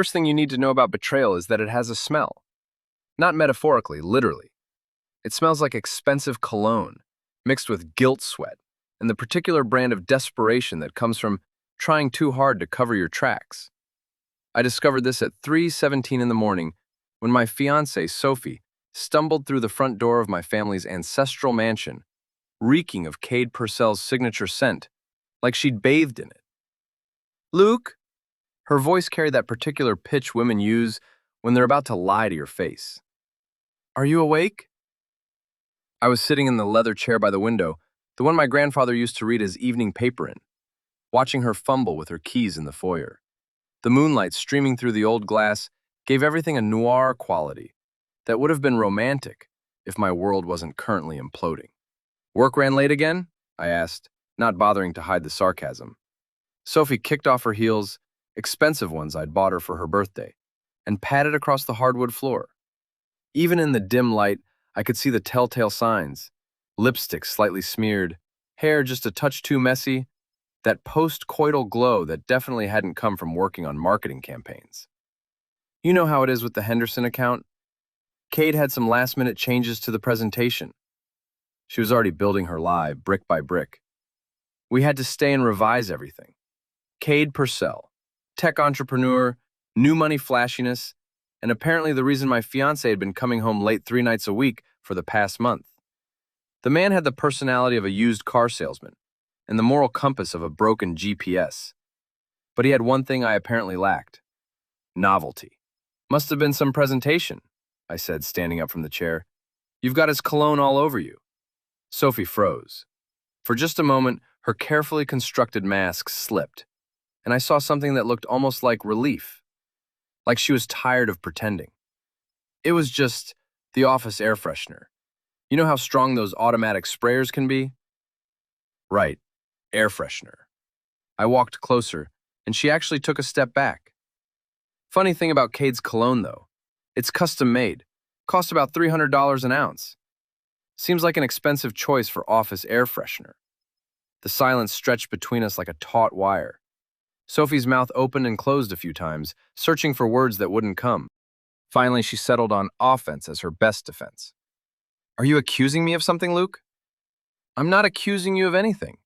First thing you need to know about betrayal is that it has a smell. Not metaphorically, literally. It smells like expensive cologne, mixed with guilt sweat, and the particular brand of desperation that comes from trying too hard to cover your tracks. I discovered this at 3:17 in the morning when my fiancée, Sophie, stumbled through the front door of my family's ancestral mansion, reeking of Cade Purcell's signature scent, like she'd bathed in it. "Luke?" Her voice carried that particular pitch women use when they're about to lie to your face. "Are you awake?" I was sitting in the leather chair by the window, the one my grandfather used to read his evening paper in, watching her fumble with her keys in the foyer. The moonlight streaming through the old glass gave everything a noir quality that would have been romantic if my world wasn't currently imploding. "Work ran late again?" I asked, not bothering to hide the sarcasm. Sophie kicked off her heels, expensive ones I'd bought her for her birthday, and padded across the hardwood floor. Even in the dim light, I could see the telltale signs: lipstick slightly smeared, hair just a touch too messy, that post-coital glow that definitely hadn't come from working on marketing campaigns. You know how it is with the Henderson account? Cade had some last-minute changes to the presentation. She was already building her lie, brick by brick. We had to stay and revise everything. Cade Purcell, tech entrepreneur, new money flashiness, and apparently the reason my fiancé had been coming home late 3 nights a week for the past month. The man had the personality of a used car salesman and the moral compass of a broken GPS. But he had one thing I apparently lacked: novelty. "Must have been some presentation," I said, standing up from the chair. "You've got his cologne all over you." Sophie froze. For just a moment, her carefully constructed mask slipped, and I saw something that looked almost like relief, like she was tired of pretending. "It was just the office air freshener. You know how strong those automatic sprayers can be?" "Right, air freshener." I walked closer, and she actually took a step back. Funny thing about Cade's cologne, though, it's custom made, cost about $300 an ounce. Seems like an expensive choice for office air freshener. The silence stretched between us like a taut wire. Sophie's mouth opened and closed a few times, searching for words that wouldn't come. Finally, she settled on offense as her best defense. "Are you accusing me of something, Luke?" "I'm not accusing you of anything.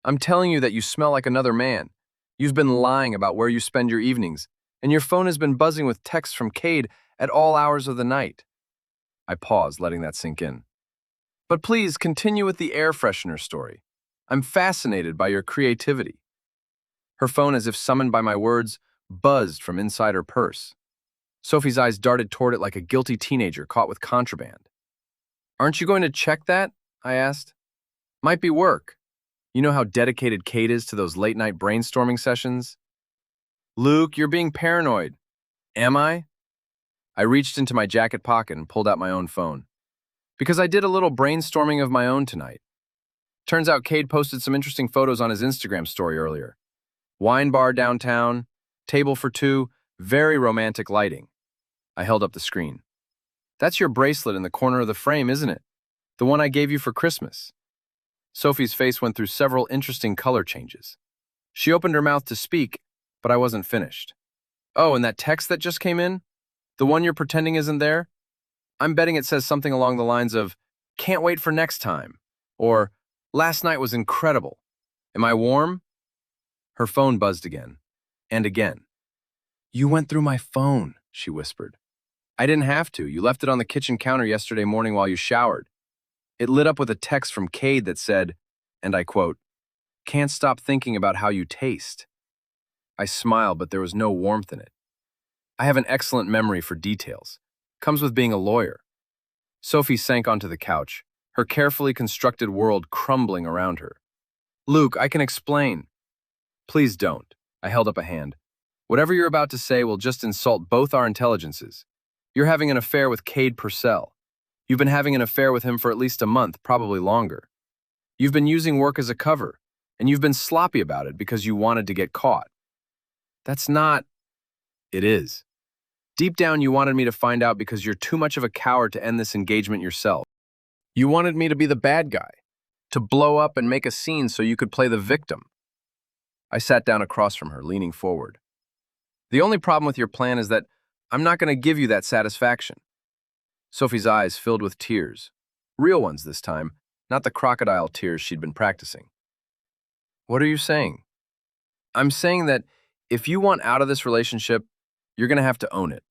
I'm telling you that you smell like another man. You've been lying about where you spend your evenings, and your phone has been buzzing with texts from Cade at all hours of the night." I paused, letting that sink in. "But please, continue with the air freshener story. I'm fascinated by your creativity." Her phone, as if summoned by my words, buzzed from inside her purse. Sophie's eyes darted toward it like a guilty teenager caught with contraband. "Aren't you going to check that?" I asked. "Might be work. You know how dedicated Cade is to those late-night brainstorming sessions." "Luke, you're being paranoid." "Am I?" I reached into my jacket pocket and pulled out my own phone. "Because I did a little brainstorming of my own tonight. Turns out Cade posted some interesting photos on his Instagram story earlier. Wine bar downtown, table for two, very romantic lighting." I held up the screen. "That's your bracelet in the corner of the frame, isn't it? The one I gave you for Christmas." Sophie's face went through several interesting color changes. She opened her mouth to speak, but I wasn't finished. "Oh, and that text that just came in? The one you're pretending isn't there? I'm betting it says something along the lines of, 'Can't wait for next time,' or 'Last night was incredible. Am I warm?'" Her phone buzzed again, and again. "You went through my phone," she whispered. "I didn't have to. You left it on the kitchen counter yesterday morning while you showered." It lit up with a text from Cade that said, and I quote, "Can't stop thinking about how you taste." I smiled, but there was no warmth in it. I have an excellent memory for details. Comes with being a lawyer. Sophie sank onto the couch, her carefully constructed world crumbling around her. "Luke, I can explain." "Please don't." I held up a hand. "Whatever you're about to say will just insult both our intelligences. You're having an affair with Cade Purcell. You've been having an affair with him for at least a month, probably longer. You've been using work as a cover, and you've been sloppy about it because you wanted to get caught." "That's not—" "It is. Deep down, you wanted me to find out because you're too much of a coward to end this engagement yourself. You wanted me to be the bad guy, to blow up and make a scene so you could play the victim." I sat down across from her, leaning forward. The only problem with your plan is that I'm not going to give you that satisfaction. Sophie's eyes filled with tears. Real ones this time, not the crocodile tears she'd been practicing. What are you saying? I'm saying that if you want out of this relationship, you're going to have to own it.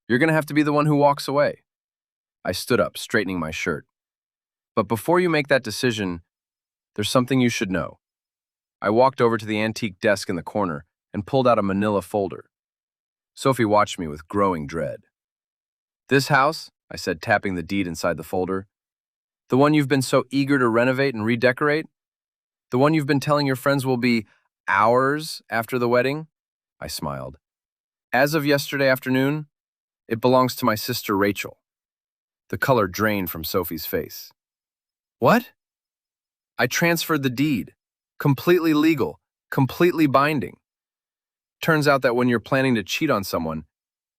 You're going to have to be the one who walks away. I stood up, straightening my shirt. But before you make that decision, there's something you should know. I walked over to the antique desk in the corner and pulled out a manila folder. Sophie watched me with growing dread. This house, I said, tapping the deed inside the folder, the one you've been so eager to renovate and redecorate? The one you've been telling your friends will be ours after the wedding? I smiled. As of yesterday afternoon, it belongs to my sister Rachel. The color drained from Sophie's face. What? I transferred the deed. Completely legal, completely binding. Turns out that when you're planning to cheat on someone,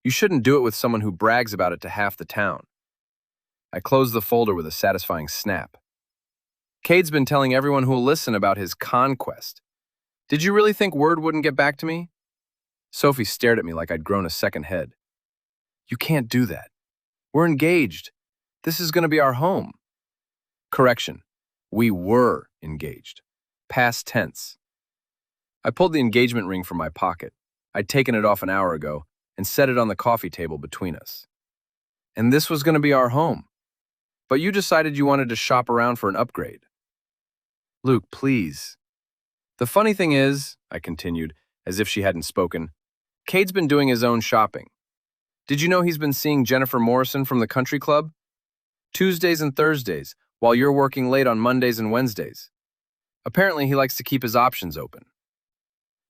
you shouldn't do it with someone who brags about it to half the town. I closed the folder with a satisfying snap. Cade's been telling everyone who'll listen about his conquest. Did you really think word wouldn't get back to me? Sophie stared at me like I'd grown a second head. You can't do that. We're engaged. This is going to be our home. Correction. We were engaged. Past tense. I pulled the engagement ring from my pocket. I'd taken it off an hour ago and set it on the coffee table between us. And this was going to be our home. But you decided you wanted to shop around for an upgrade. Luke, please. The funny thing is, I continued, as if she hadn't spoken, Cade's been doing his own shopping. Did you know he's been seeing Jennifer Morrison from the country club? Tuesdays and Thursdays, while you're working late on Mondays and Wednesdays. Apparently, he likes to keep his options open.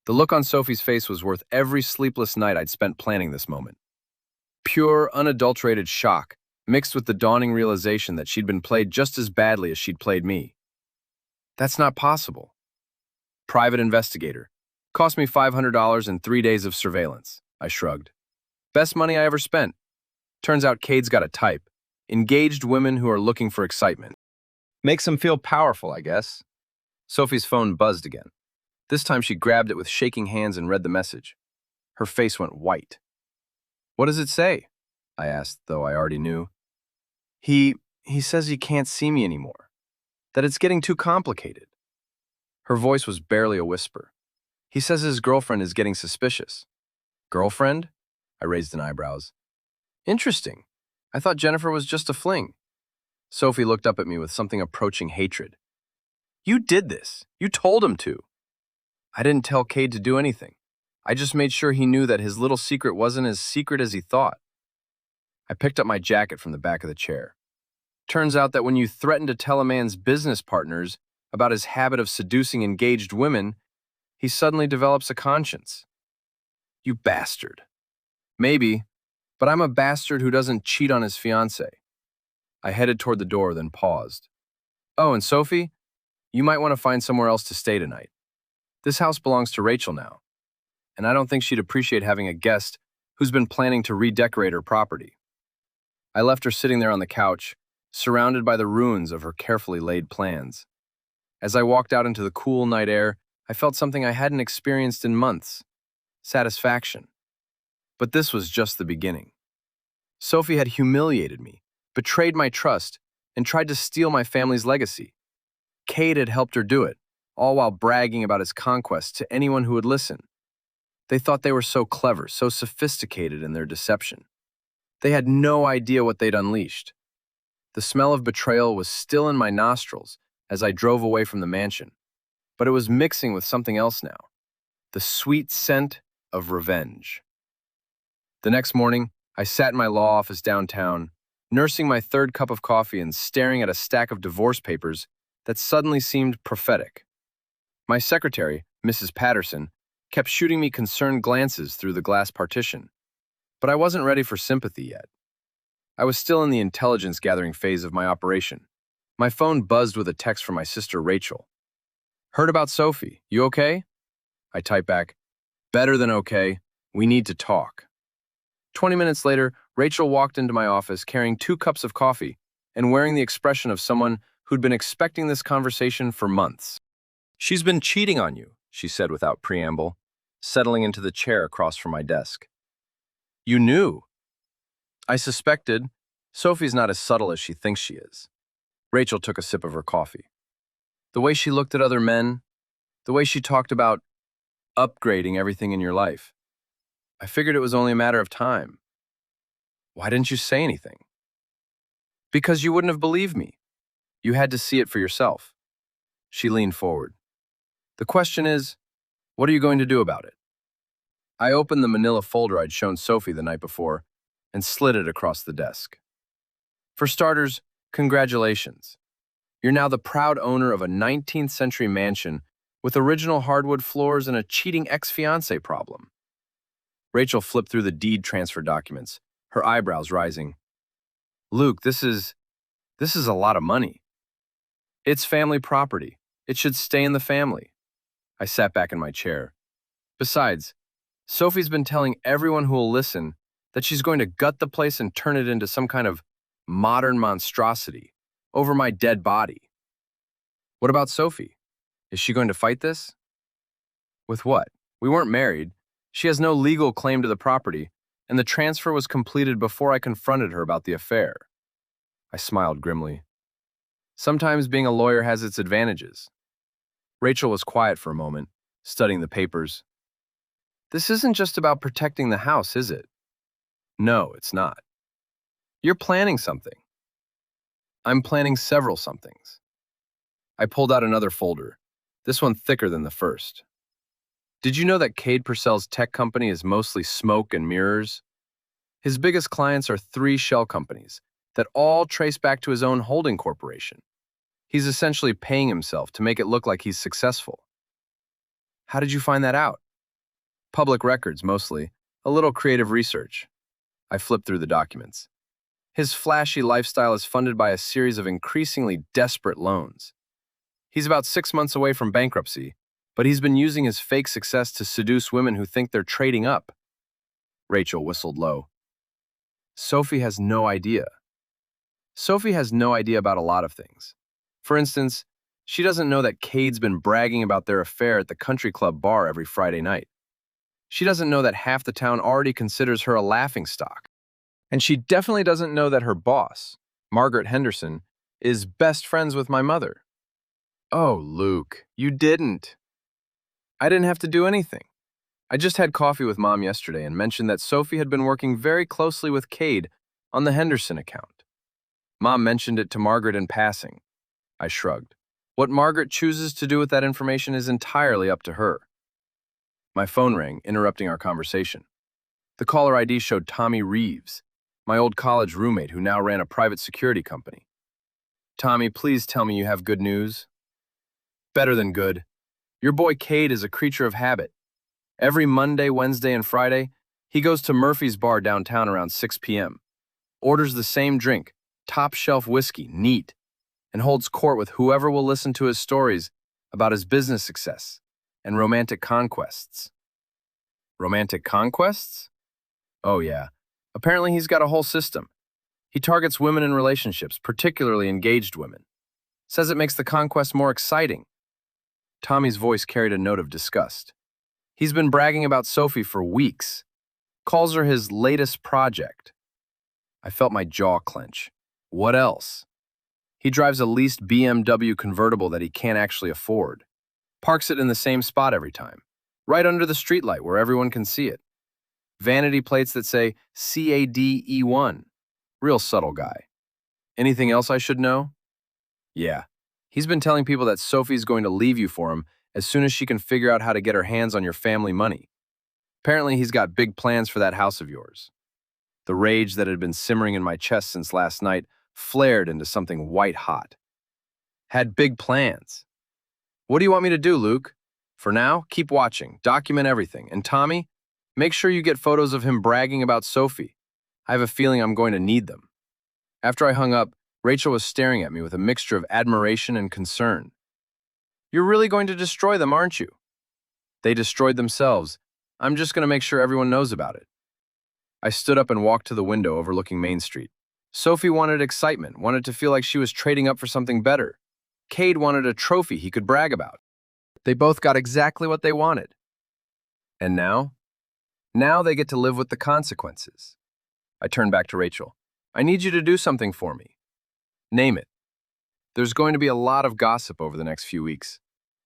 The look on Sophie's face was worth every sleepless night I'd spent planning this moment. Pure, unadulterated shock, mixed with the dawning realization that she'd been played just as badly as she'd played me. That's not possible. Private investigator. Cost me $500 and 3 days of surveillance. I shrugged. Best money I ever spent. Turns out Cade's got a type. Engaged women who are looking for excitement. Makes them feel powerful, I guess. Sophie's phone buzzed again. This time she grabbed it with shaking hands and read the message. Her face went white. What does it say? I asked, though I already knew. He says he can't see me anymore. That it's getting too complicated. Her voice was barely a whisper. He says his girlfriend is getting suspicious. Girlfriend? I raised an eyebrows. Interesting. I thought Jennifer was just a fling. Sophie looked up at me with something approaching hatred. You did this. You told him to. I didn't tell Cade to do anything. I just made sure he knew that his little secret wasn't as secret as he thought. I picked up my jacket from the back of the chair. Turns out that when you threaten to tell a man's business partners about his habit of seducing engaged women, he suddenly develops a conscience. You bastard. Maybe, but I'm a bastard who doesn't cheat on his fiancée. I headed toward the door, then paused. Oh, and Sophie, you might want to find somewhere else to stay tonight. This house belongs to Rachel now, and I don't think she'd appreciate having a guest who's been planning to redecorate her property. I left her sitting there on the couch, surrounded by the ruins of her carefully laid plans. As I walked out into the cool night air, I felt something I hadn't experienced in months. Satisfaction. But this was just the beginning. Sophie had humiliated me, betrayed my trust, and tried to steal my family's legacy. Cade had helped her do it, all while bragging about his conquest to anyone who would listen. They thought they were so clever, so sophisticated in their deception. They had no idea what they'd unleashed. The smell of betrayal was still in my nostrils as I drove away from the mansion, but it was mixing with something else now, the sweet scent of revenge. The next morning, I sat in my law office downtown, nursing my third cup of coffee and staring at a stack of divorce papers that suddenly seemed prophetic. My secretary, Mrs. Patterson, kept shooting me concerned glances through the glass partition, but I wasn't ready for sympathy yet. I was still in the intelligence-gathering phase of my operation. My phone buzzed with a text from my sister Rachel. Heard about Sophie. You okay? I typed back, better than okay. We need to talk. 20 minutes later, Rachel walked into my office carrying 2 cups of coffee and wearing the expression of someone who'd been expecting this conversation for months. She's been cheating on you, she said without preamble. settling into the chair across from my desk. You knew. I suspected. Sophie's not as subtle as she thinks she is. Rachel took a sip of her coffee. The way she looked at other men, the way she talked about upgrading everything in your life. I figured it was only a matter of time. Why didn't you say anything? Because you wouldn't have believed me. You had to see it for yourself. She leaned forward. The question is, what are you going to do about it? I opened the manila folder I'd shown Sophie the night before and slid it across the desk. For starters, congratulations. You're now the proud owner of a 19th century mansion with original hardwood floors and a cheating ex-fiancé problem. Rachel flipped through the deed transfer documents, her eyebrows rising. Luke, this is a lot of money. It's family property. It should stay in the family. I sat back in my chair. Besides, Sophie's been telling everyone who will listen that she's going to gut the place and turn it into some kind of modern monstrosity over my dead body. What about Sophie? Is she going to fight this? With what? We weren't married. She has no legal claim to the property, and the transfer was completed before I confronted her about the affair. I smiled grimly. Sometimes being a lawyer has its advantages. Rachel was quiet for a moment, studying the papers. This isn't just about protecting the house, is it? No, it's not. You're planning something. I'm planning several somethings. I pulled out another folder, this one thicker than the first. Did you know that Cade Purcell's tech company is mostly smoke and mirrors? His biggest clients are 3 shell companies that all trace back to his own holding corporation. He's essentially paying himself to make it look like he's successful. How did you find that out? Public records, mostly. A little creative research. I flipped through the documents. His flashy lifestyle is funded by a series of increasingly desperate loans. He's about 6 months away from bankruptcy, but he's been using his fake success to seduce women who think they're trading up. Rachel whistled low. Sophie has no idea. Sophie has no idea about a lot of things. For instance, she doesn't know that Cade's been bragging about their affair at the country club bar every Friday night. She doesn't know that half the town already considers her a laughingstock. And she definitely doesn't know that her boss, Margaret Henderson, is best friends with my mother. Oh, Luke, you didn't. I didn't have to do anything. I just had coffee with Mom yesterday and mentioned that Sophie had been working very closely with Cade on the Henderson account. Mom mentioned it to Margaret in passing. I shrugged. What Margaret chooses to do with that information is entirely up to her. My phone rang, interrupting our conversation. The caller ID showed Tommy Reeves, my old college roommate who now ran a private security company. Tommy, please tell me you have good news. Better than good. Your boy Cade is a creature of habit. Every Monday, Wednesday, and Friday, he goes to Murphy's bar downtown around 6 p.m., orders the same drink, top-shelf whiskey, neat, and holds court with whoever will listen to his stories about his business success and romantic conquests. Romantic conquests? Oh yeah. Apparently he's got a whole system. He targets women in relationships, particularly engaged women. Says it makes the conquest more exciting. Tommy's voice carried a note of disgust. He's been bragging about Sophie for weeks. Calls her his latest project. I felt my jaw clench. What else? He drives a leased BMW convertible that he can't actually afford. Parks it in the same spot every time, right under the streetlight where everyone can see it. Vanity plates that say CADE1. Real subtle guy. Anything else I should know? Yeah. He's been telling people that Sophie's going to leave you for him as soon as she can figure out how to get her hands on your family money. Apparently he's got big plans for that house of yours. The rage that had been simmering in my chest since last night flared into something white hot. Had big plans. What do you want me to do, Luke? For now, keep watching, document everything, and Tommy, make sure you get photos of him bragging about Sophie. I have a feeling I'm going to need them. After I hung up, Rachel was staring at me with a mixture of admiration and concern. You're really going to destroy them, aren't you? They destroyed themselves. I'm just going to make sure everyone knows about it. I stood up and walked to the window overlooking Main Street. Sophie wanted excitement, wanted to feel like she was trading up for something better. Cade wanted a trophy he could brag about. They both got exactly what they wanted. And now? Now they get to live with the consequences. I turned back to Rachel. I need you to do something for me. Name it. There's going to be a lot of gossip over the next few weeks.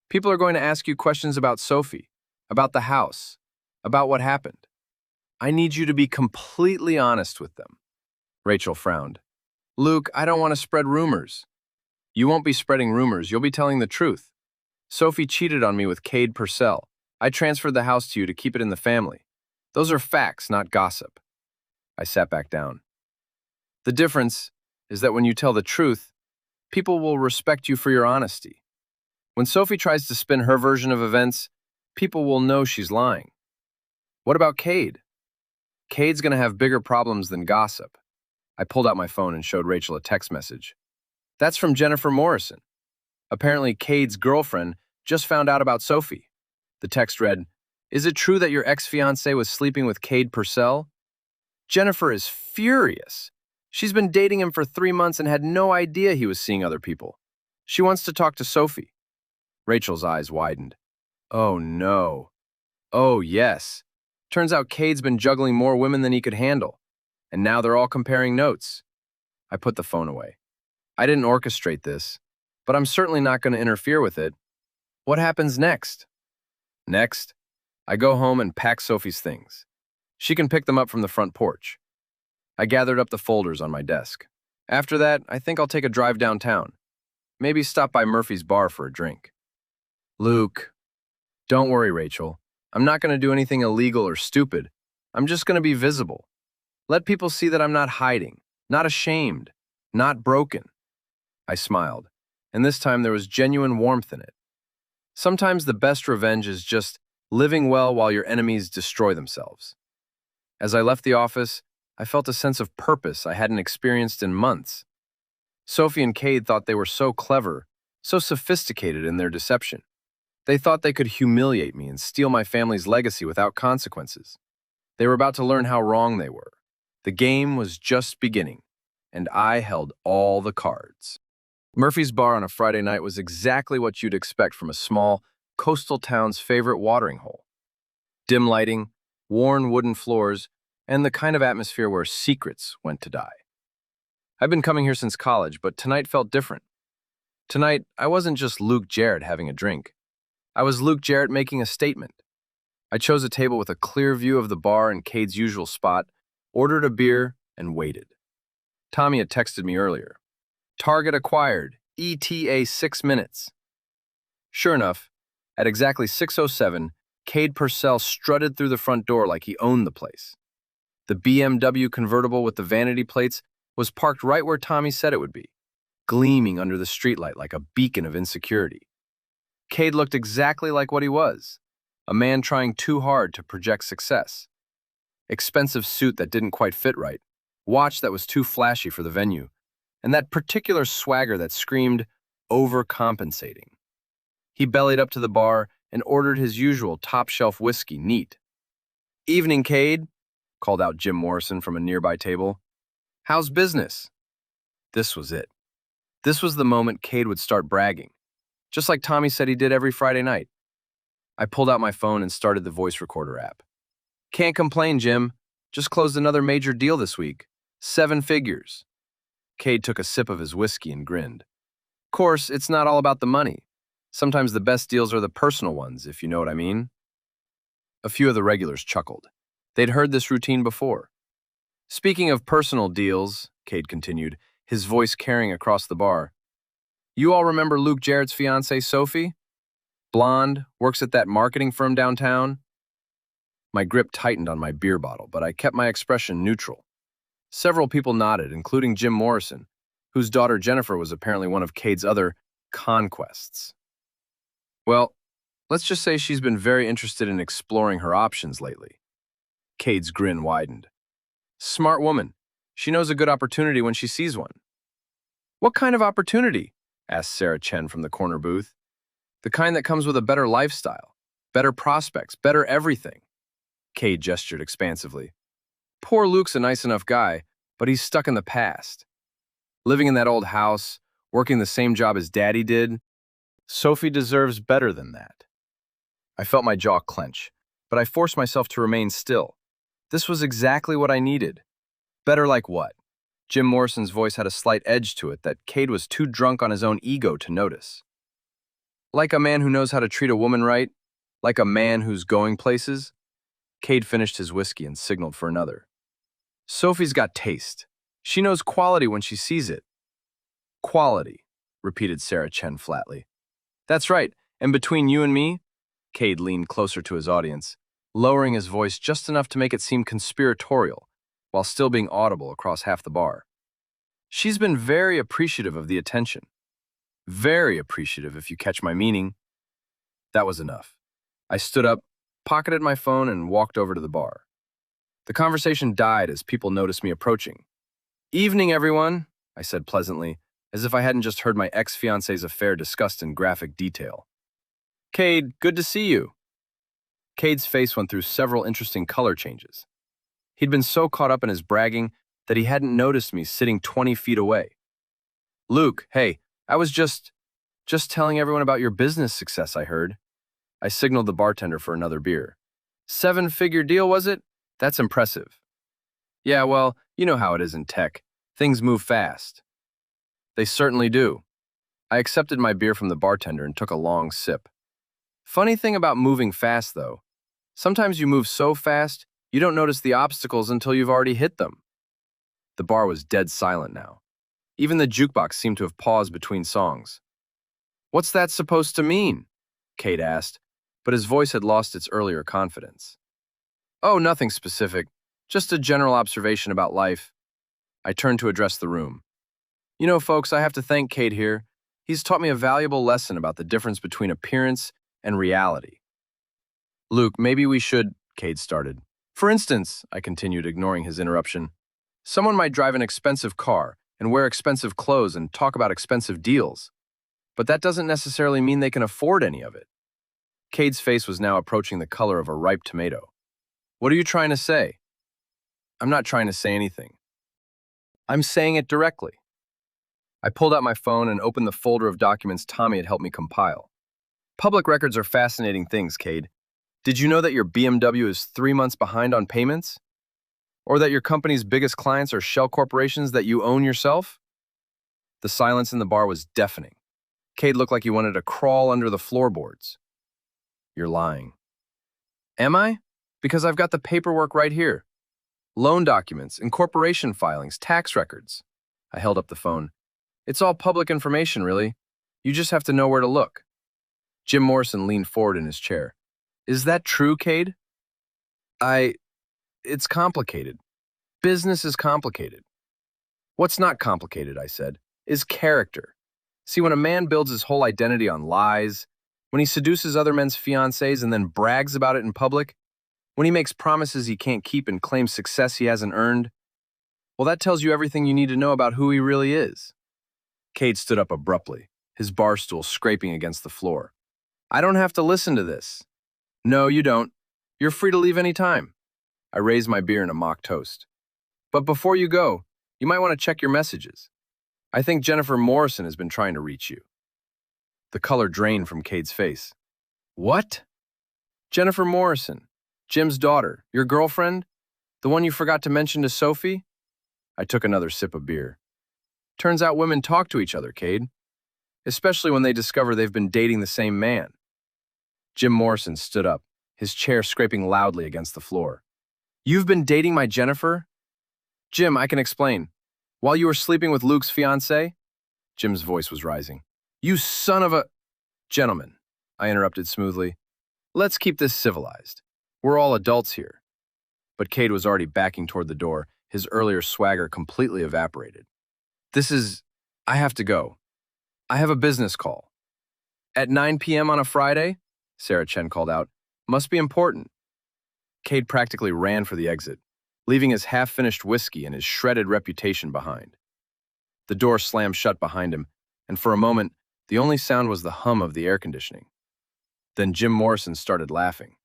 People are going to ask you questions about Sophie, about the house, about what happened. I need you to be completely honest with them. Rachel frowned. Luke, I don't want to spread rumors. You won't be spreading rumors, you'll be telling the truth. Sophie cheated on me with Cade Purcell. I transferred the house to you to keep it in the family. Those are facts, not gossip. I sat back down. The difference is that when you tell the truth, people will respect you for your honesty. When Sophie tries to spin her version of events, people will know she's lying. What about Cade? Cade's going to have bigger problems than gossip. I pulled out my phone and showed Rachel a text message. That's from Jennifer Morrison. Apparently, Cade's girlfriend just found out about Sophie. The text read, Is it true that your ex-fiancé was sleeping with Cade Purcell? Jennifer is furious. She's been dating him for 3 months and had no idea he was seeing other people. She wants to talk to Sophie. Rachel's eyes widened. Oh, no. Oh, yes. Turns out Cade's been juggling more women than he could handle. And now they're all comparing notes. I put the phone away. I didn't orchestrate this, but I'm certainly not going to interfere with it. What happens next? Next, I go home and pack Sophie's things. She can pick them up from the front porch. I gathered up the folders on my desk. After that, I think I'll take a drive downtown. Maybe stop by Murphy's bar for a drink. Luke, don't worry, Rachel. I'm not going to do anything illegal or stupid. I'm just going to be visible. Let people see that I'm not hiding, not ashamed, not broken. I smiled, and this time there was genuine warmth in it. Sometimes the best revenge is just living well while your enemies destroy themselves. As I left the office, I felt a sense of purpose I hadn't experienced in months. Sophie and Cade thought they were so clever, so sophisticated in their deception. They thought they could humiliate me and steal my family's legacy without consequences. They were about to learn how wrong they were. The game was just beginning, and I held all the cards. Murphy's Bar on a Friday night was exactly what you'd expect from a small, coastal town's favorite watering hole. Dim lighting, worn wooden floors, and the kind of atmosphere where secrets went to die. I've been coming here since college, but tonight felt different. Tonight, I wasn't just Luke Jarrett having a drink. I was Luke Jarrett making a statement. I chose a table with a clear view of the bar and Cade's usual spot, ordered a beer, and waited. Tommy had texted me earlier. Target acquired, ETA 6 minutes. Sure enough, at exactly 6:07, Cade Purcell strutted through the front door like he owned the place. The BMW convertible with the vanity plates was parked right where Tommy said it would be, gleaming under the streetlight like a beacon of insecurity. Cade looked exactly like what he was, a man trying too hard to project success. Expensive suit that didn't quite fit right, watch that was too flashy for the venue, and that particular swagger that screamed, overcompensating. He bellied up to the bar and ordered his usual top-shelf whiskey neat. Evening, Cade, called out Jim Morrison from a nearby table. How's business? This was it. This was the moment Cade would start bragging, just like Tommy said he did every Friday night. I pulled out my phone and started the voice recorder app. Can't complain, Jim. Just closed another major deal this week. 7 figures. Cade took a sip of his whiskey and grinned. Of course, it's not all about the money. Sometimes the best deals are the personal ones, if you know what I mean. A few of the regulars chuckled. They'd heard this routine before. Speaking of personal deals, Cade continued, his voice carrying across the bar. You all remember Luke Jarrett's fiancée, Sophie? Blonde, works at that marketing firm downtown? My grip tightened on my beer bottle, but I kept my expression neutral. Several people nodded, including Jim Morrison, whose daughter Jennifer was apparently one of Cade's other conquests. Well, let's just say she's been very interested in exploring her options lately. Cade's grin widened. Smart woman. She knows a good opportunity when she sees one. What kind of opportunity? Asked Sarah Chen from the corner booth. The kind that comes with a better lifestyle, better prospects, better everything. Cade gestured expansively. Poor Luke's a nice enough guy, but he's stuck in the past. Living in that old house, working the same job as Daddy did, Sophie deserves better than that. I felt my jaw clench. but I forced myself to remain still. This was exactly what I needed. Better like what? Jim Morrison's voice had a slight edge to it that Cade was too drunk on his own ego to notice. Like a man who knows how to treat a woman right? Like a man who's going places? Cade finished his whiskey and signaled for another. Sophie's got taste. She knows quality when she sees it. Quality, repeated Sarah Chen flatly. That's right, and between you and me? Cade leaned closer to his audience, lowering his voice just enough to make it seem conspiratorial, while still being audible across half the bar. She's been very appreciative of the attention. Very appreciative, if you catch my meaning. That was enough. I stood up, pocketed my phone, and walked over to the bar. The conversation died as people noticed me approaching. Evening, everyone, I said pleasantly, as if I hadn't just heard my ex-fiancée's affair discussed in graphic detail. Cade, good to see you. Cade's face went through several interesting color changes. He'd been so caught up in his bragging that he hadn't noticed me sitting 20 feet away. Luke, hey, I was just telling everyone about your business success, I heard. I signaled the bartender for another beer. 7-figure deal, was it? That's impressive. Yeah, well, you know how it is in tech. Things move fast. They certainly do. I accepted my beer from the bartender and took a long sip. Funny thing about moving fast, though. Sometimes you move so fast, you don't notice the obstacles until you've already hit them. The bar was dead silent now. Even the jukebox seemed to have paused between songs. What's that supposed to mean? Cade asked, but his voice had lost its earlier confidence. Oh, nothing specific. Just a general observation about life. I turned to address the room. You know, folks, I have to thank Cade here. He's taught me a valuable lesson about the difference between appearance and reality. Luke, maybe we should, Cade started. For instance, I continued, ignoring his interruption, someone might drive an expensive car and wear expensive clothes and talk about expensive deals. But that doesn't necessarily mean they can afford any of it. Cade's face was now approaching the color of a ripe tomato. What are you trying to say? I'm not trying to say anything. I'm saying it directly. I pulled out my phone and opened the folder of documents Tommy had helped me compile. Public records are fascinating things, Cade. Did you know that your BMW is 3 months behind on payments? Or that your company's biggest clients are shell corporations that you own yourself? The silence in the bar was deafening. Cade looked like he wanted to crawl under the floorboards. You're lying. Am I? Because I've got the paperwork right here. Loan documents, incorporation filings, tax records. I held up the phone. It's all public information, really. You just have to know where to look. Jim Morrison leaned forward in his chair. Is that true, Cade? It's complicated. Business is complicated. What's not complicated, I said, is character. See, when a man builds his whole identity on lies, when he seduces other men's fiancées and then brags about it in public, when he makes promises he can't keep and claims success he hasn't earned, well, that tells you everything you need to know about who he really is. Cade stood up abruptly, his bar stool scraping against the floor. I don't have to listen to this. No, you don't. You're free to leave any time. I raised my beer in a mock toast. But before you go, you might want to check your messages. I think Jennifer Morrison has been trying to reach you. The color drained from Cade's face. What? Jennifer Morrison, Jim's daughter, your girlfriend? The one you forgot to mention to Sophie? I took another sip of beer. Turns out women talk to each other, Cade. Especially when they discover they've been dating the same man. Jim Morrison stood up, his chair scraping loudly against the floor. You've been dating my Jennifer? Jim, I can explain. While you were sleeping with Luke's fiancée? Jim's voice was rising. You son of a... Gentlemen, I interrupted smoothly. Let's keep this civilized. We're all adults here. But Cade was already backing toward the door, his earlier swagger completely evaporated. I have to go. I have a business call. At 9 p.m. on a Friday? Sarah Chen called out. Must be important. Cade practically ran for the exit, leaving his half-finished whiskey and his shredded reputation behind. The door slammed shut behind him, and for a moment, the only sound was the hum of the air conditioning. Then Jim Morrison started laughing.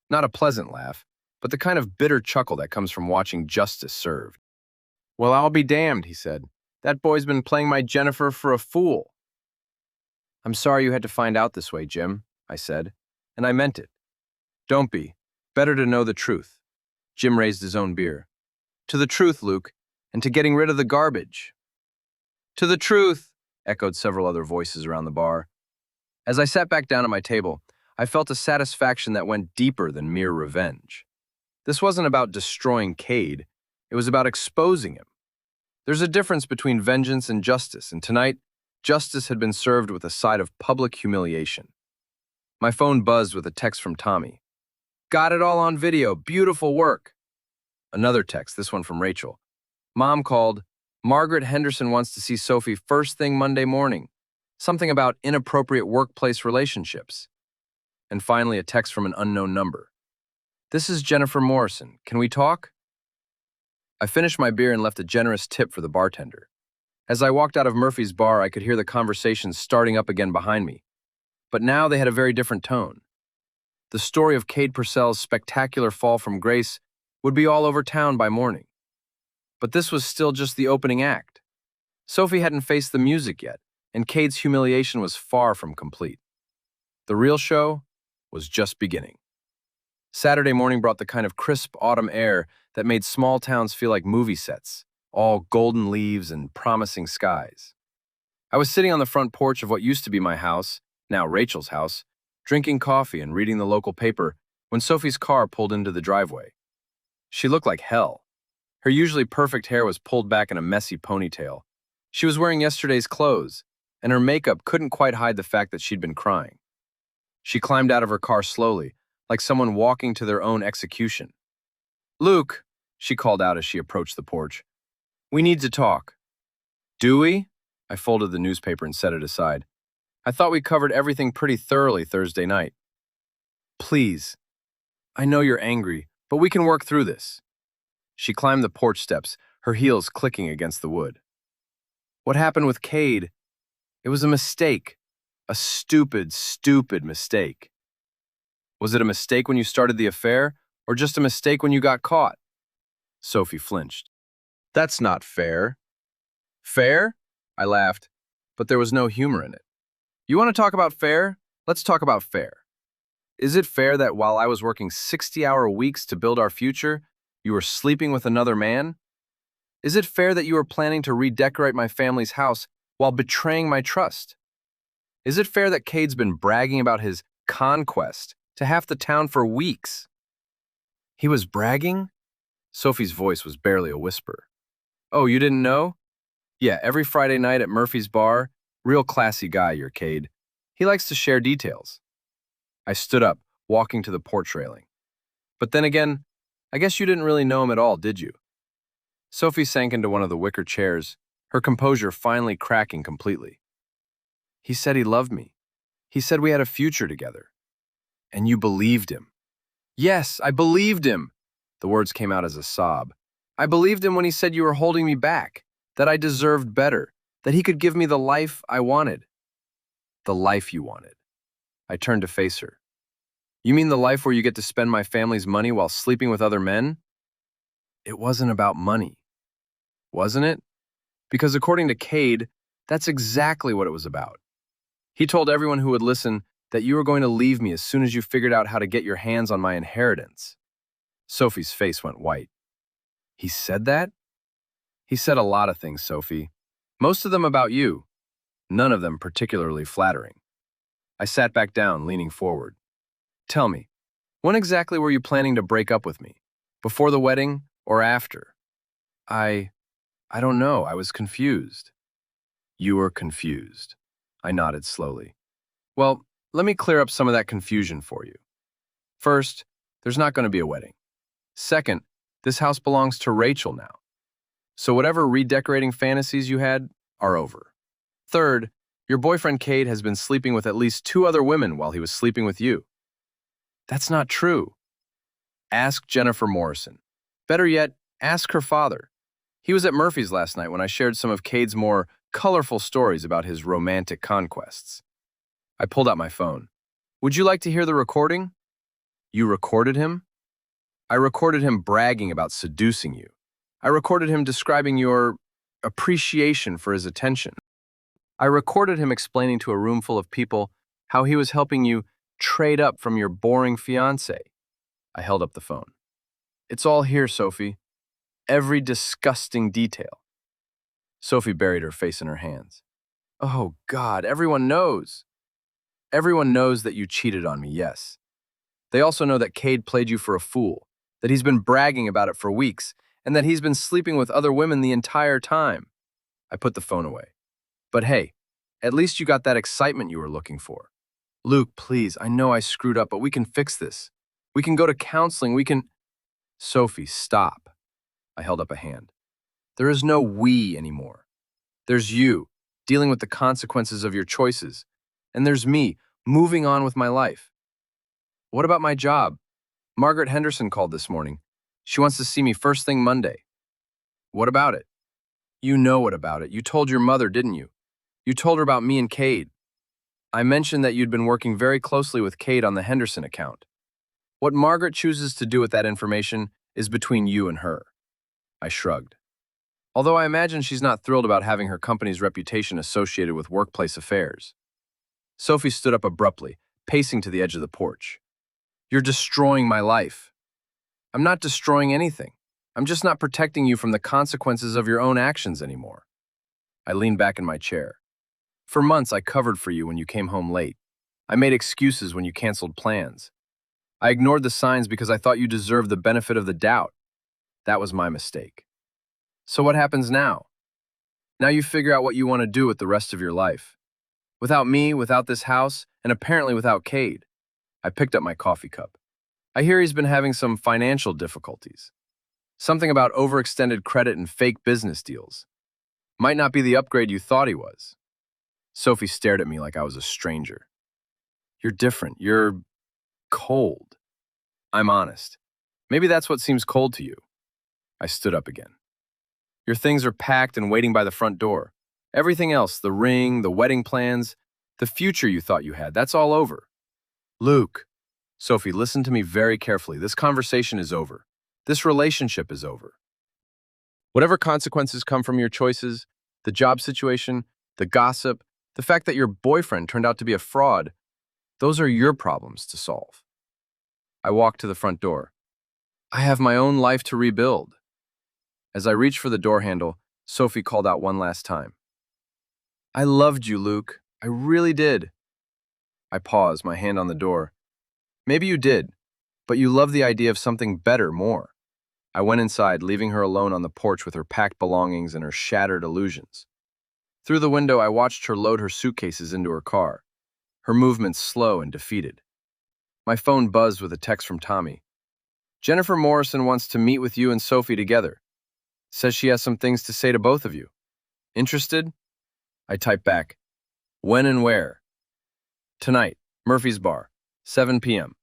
Not a pleasant laugh, but the kind of bitter chuckle that comes from watching justice served. Well, I'll be damned, he said. That boy's been playing my Jennifer for a fool. I'm sorry you had to find out this way, Jim, I said, and I meant it. Don't be. Better to know the truth. Jim raised his own beer. To the truth, Luke, and to getting rid of the garbage. To the truth, echoed several other voices around the bar. As I sat back down at my table, I felt a satisfaction that went deeper than mere revenge. This wasn't about destroying Cade, it was about exposing him. There's a difference between vengeance and justice, and tonight, justice had been served with a side of public humiliation. My phone buzzed with a text from Tommy. Got it all on video, beautiful work. Another text, this one from Rachel. Mom called. Margaret Henderson wants to see Sophie first thing Monday morning. Something about inappropriate workplace relationships. And finally, a text from an unknown number. This is Jennifer Morrison. Can we talk? I finished my beer and left a generous tip for the bartender. As I walked out of Murphy's bar, I could hear the conversations starting up again behind me. But now they had a very different tone. The story of Cade Purcell's spectacular fall from grace would be all over town by morning. But this was still just the opening act. Sophie hadn't faced the music yet, and Cade's humiliation was far from complete. The real show was just beginning. Saturday morning brought the kind of crisp autumn air that made small towns feel like movie sets, all golden leaves and promising skies. I was sitting on the front porch of what used to be my house, now Rachel's house, drinking coffee and reading the local paper when Sophie's car pulled into the driveway. She looked like hell. Her usually perfect hair was pulled back in a messy ponytail. She was wearing yesterday's clothes, and her makeup couldn't quite hide the fact that she'd been crying. She climbed out of her car slowly, like someone walking to their own execution. Luke, she called out as she approached the porch. We need to talk. Do we? I folded the newspaper and set it aside. I thought we covered everything pretty thoroughly Thursday night. Please. I know you're angry, but we can work through this. She climbed the porch steps, her heels clicking against the wood. What happened with Cade? It was a mistake. A stupid, stupid mistake. Was it a mistake when you started the affair, or just a mistake when you got caught? Sophie flinched. That's not fair. Fair? I laughed, but there was no humor in it. You want to talk about fair? Let's talk about fair. Is it fair that while I was working 60-hour weeks to build our future, you were sleeping with another man? Is it fair that you were planning to redecorate my family's house while betraying my trust? Is it fair that Cade's been bragging about his conquest to half the town for weeks? He was bragging? Sophie's voice was barely a whisper. Oh, you didn't know? Yeah, every Friday night at Murphy's bar, real classy guy, your Cade. He likes to share details. I stood up, walking to the porch railing. But then again, I guess you didn't really know him at all, did you? Sophie sank into one of the wicker chairs, her composure finally cracking completely. He said he loved me. He said we had a future together. And you believed him. Yes, I believed him. The words came out as a sob. I believed him when he said you were holding me back, that I deserved better, that he could give me the life I wanted. The life you wanted. I turned to face her. You mean the life where you get to spend my family's money while sleeping with other men? It wasn't about money. Wasn't it? Because according to Cade, that's exactly what it was about. He told everyone who would listen that you were going to leave me as soon as you figured out how to get your hands on my inheritance. Sophie's face went white. He said that? He said a lot of things, Sophie. Most of them about you. None of them particularly flattering. I sat back down, leaning forward. Tell me, when exactly were you planning to break up with me? Before the wedding or after? I don't know. I was confused. You were confused. I nodded slowly. Well, let me clear up some of that confusion for you. First, there's not going to be a wedding. Second, this house belongs to Rachel now. So whatever redecorating fantasies you had are over. Third, your boyfriend Cade has been sleeping with at least 2 other women while he was sleeping with you. That's not true. Ask Jennifer Morrison. Better yet, ask her father. He was at Murphy's last night when I shared some of Cade's more colorful stories about his romantic conquests. I pulled out my phone. Would you like to hear the recording? You recorded him? I recorded him bragging about seducing you. I recorded him describing your appreciation for his attention. I recorded him explaining to a room full of people how he was helping you trade up from your boring fiancé. I held up the phone. It's all here, Sophie. Every disgusting detail. Sophie buried her face in her hands. Oh, God, everyone knows. Everyone knows that you cheated on me, yes. They also know that Cade played you for a fool, that he's been bragging about it for weeks, and that he's been sleeping with other women the entire time. I put the phone away. But hey, at least you got that excitement you were looking for. Luke, please, I know I screwed up, but we can fix this. We can go to counseling, we can… Sophie, stop. I held up a hand. There is no we anymore. There's you, dealing with the consequences of your choices. And there's me, moving on with my life. What about my job? Margaret Henderson called this morning. She wants to see me first thing Monday. What about it? You know what about it. You told your mother, didn't you? You told her about me and Cade. I mentioned that you'd been working very closely with Cade on the Henderson account. What Margaret chooses to do with that information is between you and her. I shrugged. Although I imagine she's not thrilled about having her company's reputation associated with workplace affairs. Sophie stood up abruptly, pacing to the edge of the porch. You're destroying my life. I'm not destroying anything. I'm just not protecting you from the consequences of your own actions anymore. I leaned back in my chair. For months, I covered for you when you came home late. I made excuses when you canceled plans. I ignored the signs because I thought you deserved the benefit of the doubt. That was my mistake. So what happens now? Now you figure out what you want to do with the rest of your life. Without me, without this house, and apparently without Cade. I picked up my coffee cup. I hear he's been having some financial difficulties. Something about overextended credit and fake business deals. Might not be the upgrade you thought he was. Sophie stared at me like I was a stranger. You're different. You're cold. I'm honest. Maybe that's what seems cold to you. I stood up again. Your things are packed and waiting by the front door. Everything else, the ring, the wedding plans, the future you thought you had, that's all over. Luke. Sophie, listen to me very carefully. This conversation is over. This relationship is over. Whatever consequences come from your choices, the job situation, the gossip, the fact that your boyfriend turned out to be a fraud, those are your problems to solve. I walked to the front door. I have my own life to rebuild. As I reached for the door handle, Sophie called out one last time. I loved you, Luke. I really did. I paused, my hand on the door. Maybe you did, but you loved the idea of something better more. I went inside, leaving her alone on the porch with her packed belongings and her shattered illusions. Through the window, I watched her load her suitcases into her car, her movements slow and defeated. My phone buzzed with a text from Tommy. Jennifer Morrison wants to meet with you and Sophie together. Says she has some things to say to both of you. Interested? I typed back, when and where? Tonight, Murphy's Bar, 7 p.m.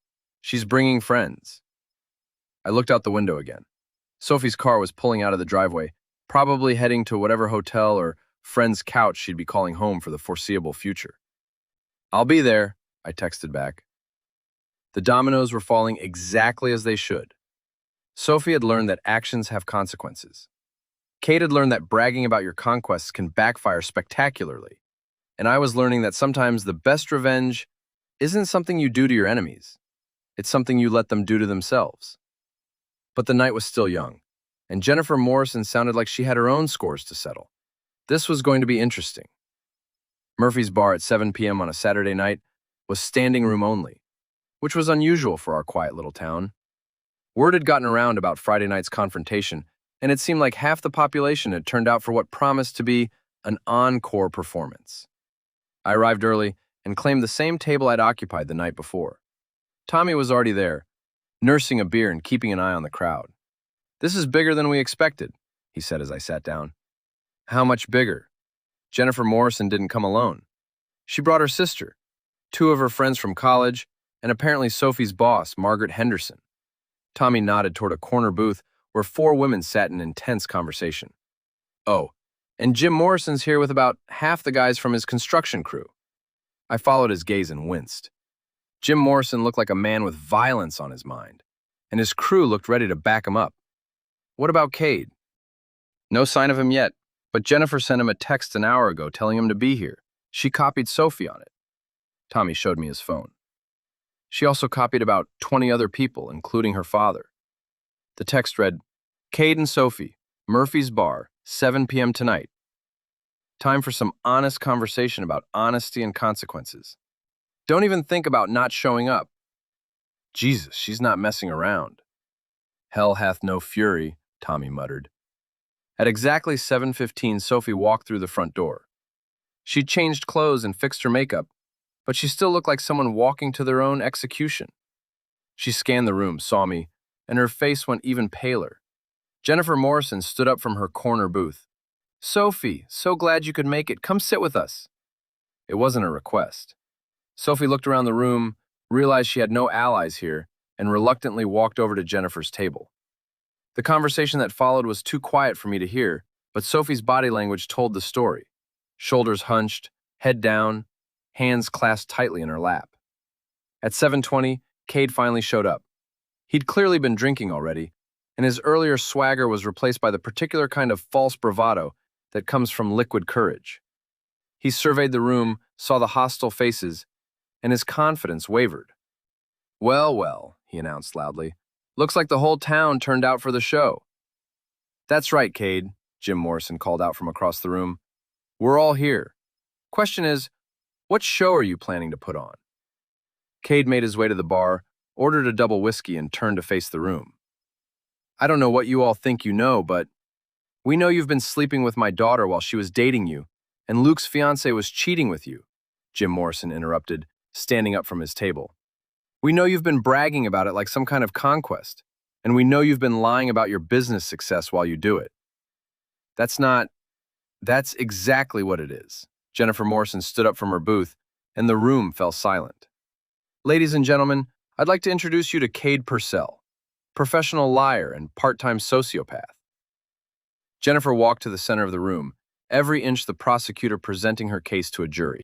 She's bringing friends. I looked out the window again. Sophie's car was pulling out of the driveway, probably heading to whatever hotel or friend's couch she'd be calling home for the foreseeable future. I'll be there, I texted back. The dominoes were falling exactly as they should. Sophie had learned that actions have consequences. Cade had learned that bragging about your conquests can backfire spectacularly. And I was learning that sometimes the best revenge isn't something you do to your enemies. It's something you let them do to themselves. But the night was still young, and Jennifer Morrison sounded like she had her own scores to settle. This was going to be interesting. Murphy's Bar at 7 p.m. on a Saturday night was standing room only, which was unusual for our quiet little town. Word had gotten around about Friday night's confrontation, and it seemed like half the population had turned out for what promised to be an encore performance. I arrived early and claimed the same table I'd occupied the night before. Tommy was already there, nursing a beer and keeping an eye on the crowd. This is bigger than we expected, he said as I sat down. How much bigger? Jennifer Morrison didn't come alone. She brought her sister, 2 of her friends from college, and apparently Sophie's boss, Margaret Henderson. Tommy nodded toward a corner booth where 4 women sat in intense conversation. Oh, and Jim Morrison's here with about half the guys from his construction crew. I followed his gaze and winced. Jim Morrison looked like a man with violence on his mind, and his crew looked ready to back him up. What about Cade? No sign of him yet, but Jennifer sent him a text an hour ago telling him to be here. She copied Sophie on it. Tommy showed me his phone. She also copied about 20 other people, including her father. The text read, Cade and Sophie, Murphy's Bar, 7 p.m. tonight. Time for some honest conversation about honesty and consequences. Don't even think about not showing up. Jesus, she's not messing around. Hell hath no fury, Tommy muttered. At exactly 7:15, Sophie walked through the front door. She'd changed clothes and fixed her makeup, but she still looked like someone walking to their own execution. She scanned the room, saw me, and her face went even paler. Jennifer Morrison stood up from her corner booth. Sophie, so glad you could make it. Come sit with us. It wasn't a request. Sophie looked around the room, realized she had no allies here, and reluctantly walked over to Jennifer's table. The conversation that followed was too quiet for me to hear, but Sophie's body language told the story. Shoulders hunched, head down, hands clasped tightly in her lap. At 7:20, Cade finally showed up. He'd clearly been drinking already, and his earlier swagger was replaced by the particular kind of false bravado that comes from liquid courage. He surveyed the room, saw the hostile faces, and his confidence wavered. Well, well, he announced loudly. Looks like the whole town turned out for the show. That's right, Cade, Jim Morrison called out from across the room. We're all here. Question is, what show are you planning to put on? Cade made his way to the bar, ordered a double whiskey, and turned to face the room. I don't know what you all think you know, but we know you've been sleeping with my daughter while she was dating you, and Luke's fiancée was cheating with you, Jim Morrison interrupted, standing up from his table. We know you've been bragging about it like some kind of conquest, and we know you've been lying about your business success while you do it. That's exactly what it is. Jennifer Morrison stood up from her booth, and the room fell silent. Ladies and gentlemen, I'd like to introduce you to Cade Purcell, professional liar and part-time sociopath. Jennifer walked to the center of the room, every inch the prosecutor presenting her case to a jury.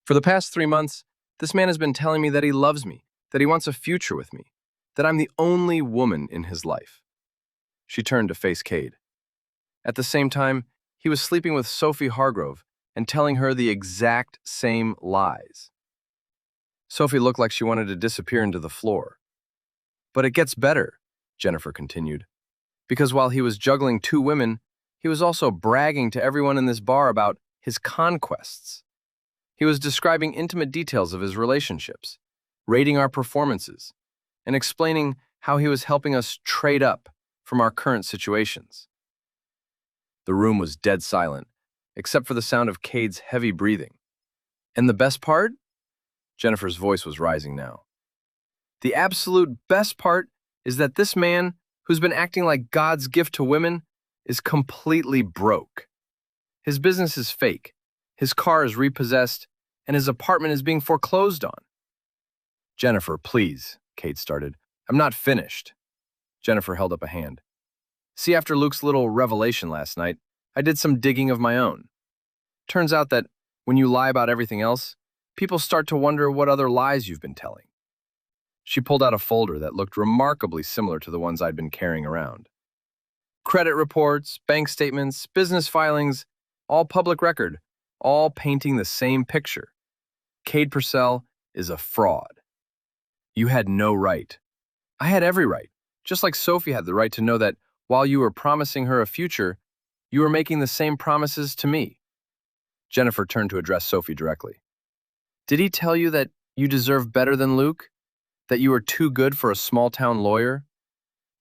For the past 3 months, this man has been telling me that he loves me, that he wants a future with me, that I'm the only woman in his life. She turned to face Cade. At the same time, he was sleeping with Sophie Hargrove and telling her the exact same lies. Sophie looked like she wanted to disappear into the floor. But it gets better, Jennifer continued, because while he was juggling 2 women, he was also bragging to everyone in this bar about his conquests. He was describing intimate details of his relationships, rating our performances, and explaining how he was helping us trade up from our current situations. The room was dead silent, except for the sound of Cade's heavy breathing. And the best part? Jennifer's voice was rising now. The absolute best part is that this man, who's been acting like God's gift to women, is completely broke. His business is fake, his car is repossessed, and his apartment is being foreclosed on. Jennifer, please, Cade started. I'm not finished. Jennifer held up a hand. See, after Luke's little revelation last night, I did some digging of my own. Turns out that when you lie about everything else, people start to wonder what other lies you've been telling. She pulled out a folder that looked remarkably similar to the ones I'd been carrying around. Credit reports, bank statements, business filings, all public record, all painting the same picture. Cade Purcell is a fraud. You had no right. I had every right, just like Sophie had the right to know that while you were promising her a future, you were making the same promises to me. Jennifer turned to address Sophie directly. Did he tell you that you deserve better than Luke? That you were too good for a small-town lawyer?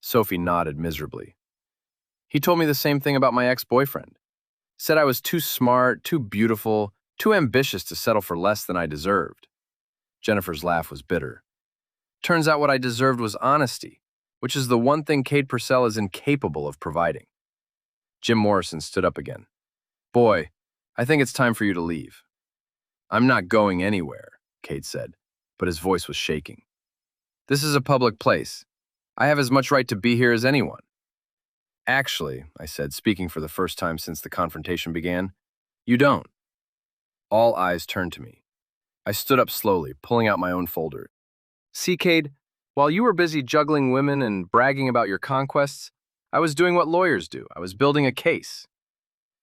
Sophie nodded miserably. He told me the same thing about my ex-boyfriend. Said I was too smart, too beautiful, too ambitious to settle for less than I deserved. Jennifer's laugh was bitter. Turns out what I deserved was honesty, which is the one thing Cade Purcell is incapable of providing. Jim Morrison stood up again. Boy, I think it's time for you to leave. I'm not going anywhere, Cade said, but his voice was shaking. This is a public place. I have as much right to be here as anyone. Actually, I said, speaking for the first time since the confrontation began, you don't. All eyes turned to me. I stood up slowly, pulling out my own folder. See, Cade, while you were busy juggling women and bragging about your conquests, I was doing what lawyers do. I was building a case.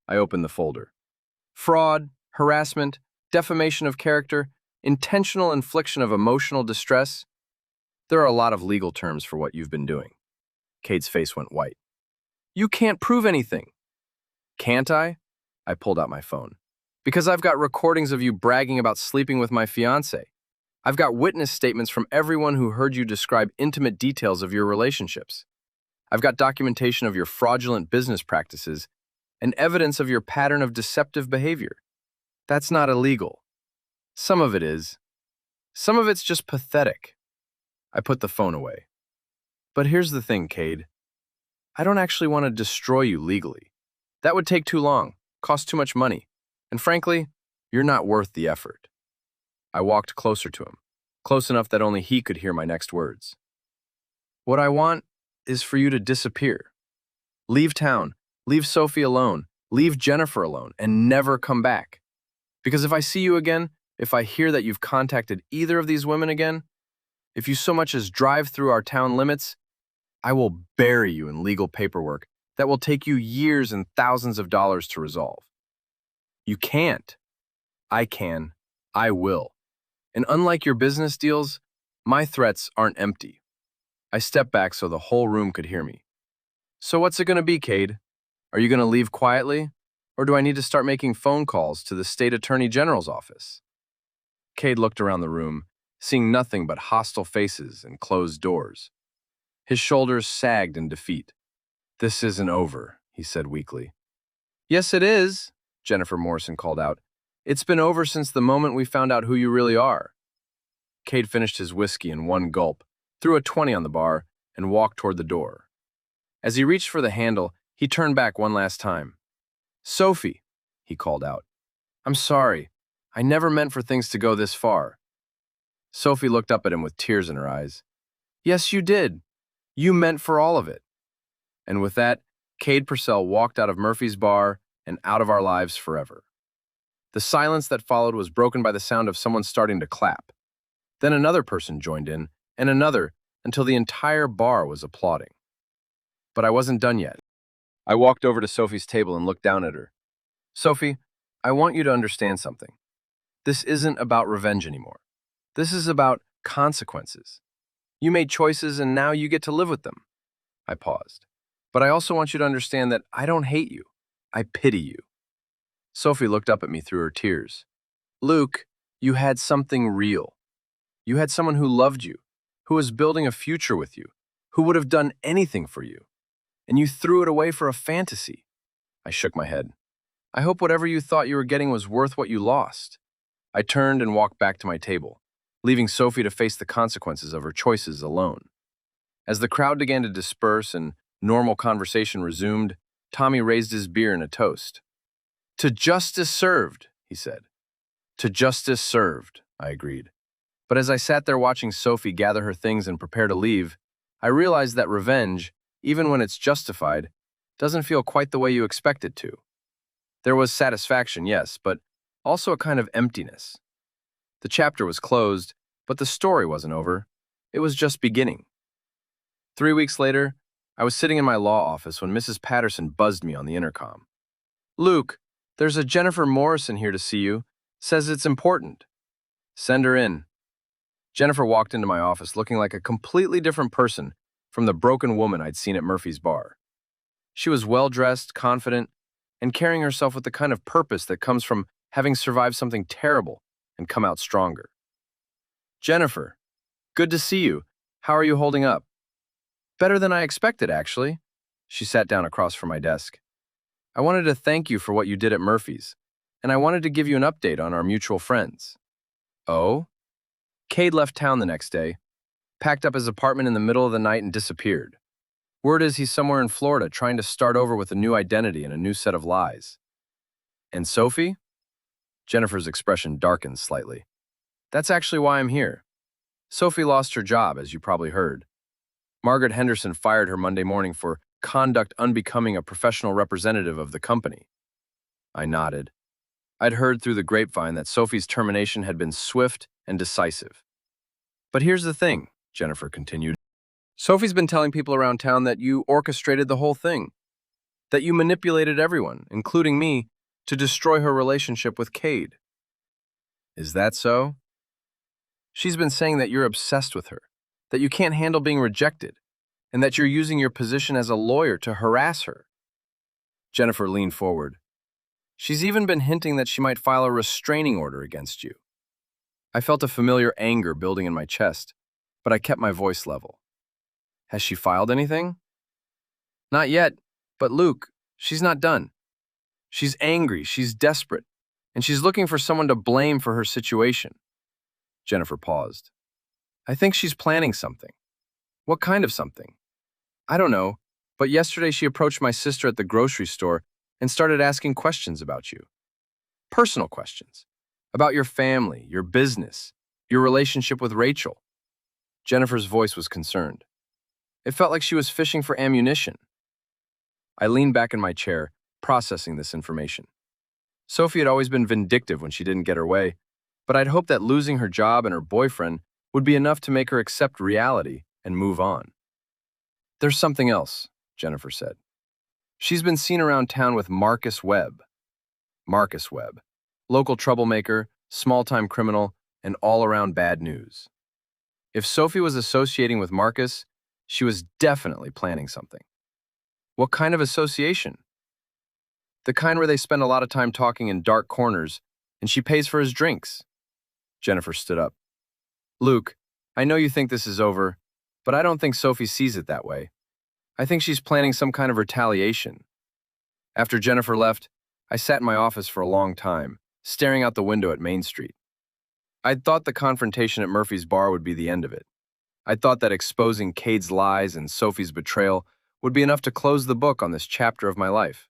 I opened the folder. Fraud, harassment, defamation of character, intentional infliction of emotional distress, There are a lot of legal terms for what you've been doing. Cade's face went white. You can't prove anything. Can't I? I pulled out my phone. Because I've got recordings of you bragging about sleeping with my fiancé. I've got witness statements from everyone who heard you describe intimate details of your relationships. I've got documentation of your fraudulent business practices and evidence of your pattern of deceptive behavior. That's not illegal. Some of it is. Some of it's just pathetic. I put the phone away. But here's the thing, Cade. I don't actually want to destroy you legally. That would take too long, cost too much money, and frankly, you're not worth the effort. I walked closer to him, close enough that only he could hear my next words. What I want is for you to disappear. Leave town, leave Sophie alone, leave Jennifer alone, and never come back. Because if I see you again, if I hear that you've contacted either of these women again, if you so much as drive through our town limits, I will bury you in legal paperwork that will take you years and thousands of dollars to resolve. You can't. I can. I will. And unlike your business deals, my threats aren't empty. I stepped back so the whole room could hear me. So what's it going to be, Cade? Are you going to leave quietly? Or do I need to start making phone calls to the state attorney general's office? Cade looked around the room, seeing nothing but hostile faces and closed doors. His shoulders sagged in defeat. This isn't over, he said weakly. Yes, it is, Jennifer Morrison called out. It's been over since the moment we found out who you really are. Cade finished his whiskey in one gulp, threw a 20 on the bar, and walked toward the door. As he reached for the handle, he turned back one last time. Sophie, he called out. I'm sorry. I never meant for things to go this far. Sophie looked up at him with tears in her eyes. Yes, you did. You meant for all of it. And with that, Cade Purcell walked out of Murphy's bar and out of our lives forever. The silence that followed was broken by the sound of someone starting to clap. Then another person joined in, and another, until the entire bar was applauding. But I wasn't done yet. I walked over to Sophie's table and looked down at her. Sophie, I want you to understand something. This isn't about revenge anymore. This is about consequences. You made choices and now you get to live with them. I paused. But I also want you to understand that I don't hate you. I pity you. Sophie looked up at me through her tears. Luke, you had something real. You had someone who loved you, who was building a future with you, who would have done anything for you. And you threw it away for a fantasy. I shook my head. I hope whatever you thought you were getting was worth what you lost. I turned and walked back to my table, leaving Sophie to face the consequences of her choices alone. As the crowd began to disperse and normal conversation resumed, Tommy raised his beer in a toast. To justice served, he said. To justice served, I agreed. But as I sat there watching Sophie gather her things and prepare to leave, I realized that revenge, even when it's justified, doesn't feel quite the way you expect it to. There was satisfaction, yes, but also a kind of emptiness. The chapter was closed, but the story wasn't over. It was just beginning. 3 weeks later, I was sitting in my law office when Mrs. Patterson buzzed me on the intercom. Luke, there's a Jennifer Morrison here to see you. Says it's important. Send her in. Jennifer walked into my office looking like a completely different person from the broken woman I'd seen at Murphy's bar. She was well-dressed, confident, and carrying herself with the kind of purpose that comes from having survived something terrible and come out stronger. Jennifer, good to see you. How are you holding up? Better than I expected, actually. She sat down across from my desk. I wanted to thank you for what you did at Murphy's, and I wanted to give you an update on our mutual friends. Oh? Cade left town the next day, packed up his apartment in the middle of the night and disappeared. Word is he's somewhere in Florida trying to start over with a new identity and a new set of lies. And Sophie? Jennifer's expression darkened slightly. That's actually why I'm here. Sophie lost her job, as you probably heard. Margaret Henderson fired her Monday morning for conduct unbecoming a professional representative of the company. I nodded. I'd heard through the grapevine that Sophie's termination had been swift and decisive. But here's the thing, Jennifer continued. Sophie's been telling people around town that you orchestrated the whole thing, that you manipulated everyone, including me, to destroy her relationship with Cade. Is that so? She's been saying that you're obsessed with her, that you can't handle being rejected, and that you're using your position as a lawyer to harass her. Jennifer leaned forward. She's even been hinting that she might file a restraining order against you. I felt a familiar anger building in my chest, but I kept my voice level. Has she filed anything? Not yet, but Luke, she's not done. She's angry, she's desperate, and she's looking for someone to blame for her situation. Jennifer paused. I think she's planning something. What kind of something? I don't know, but yesterday she approached my sister at the grocery store and started asking questions about you. Personal questions. About your family, your business, your relationship with Rachel. Jennifer's voice was concerned. It felt like she was fishing for ammunition. I leaned back in my chair, processing this information. Sophie had always been vindictive when she didn't get her way, but I'd hoped that losing her job and her boyfriend would be enough to make her accept reality and move on. There's something else, Jennifer said. She's been seen around town with Marcus Webb. Marcus Webb, local troublemaker, small-time criminal, and all-around bad news. If Sophie was associating with Marcus, she was definitely planning something. What kind of association? The kind where they spend a lot of time talking in dark corners, and she pays for his drinks. Jennifer stood up. Luke, I know you think this is over, but I don't think Sophie sees it that way. I think she's planning some kind of retaliation. After Jennifer left, I sat in my office for a long time, staring out the window at Main Street. I'd thought the confrontation at Murphy's bar would be the end of it. I'd thought that exposing Cade's lies and Sophie's betrayal would be enough to close the book on this chapter of my life.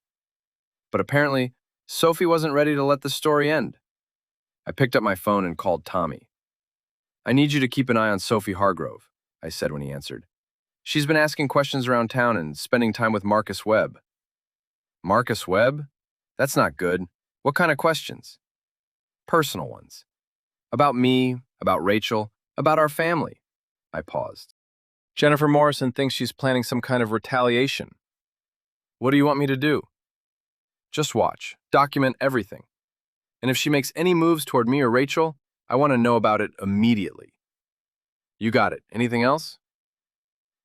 But apparently, Sophie wasn't ready to let the story end. I picked up my phone and called Tommy. I need you to keep an eye on Sophie Hargrove, I said when he answered. She's been asking questions around town and spending time with Marcus Webb. Marcus Webb? That's not good. What kind of questions? Personal ones. About me, about Rachel, about our family. I paused. Jennifer Morrison thinks she's planning some kind of retaliation. What do you want me to do? Just watch. Document everything. And if she makes any moves toward me or Rachel, I want to know about it immediately. You got it. Anything else?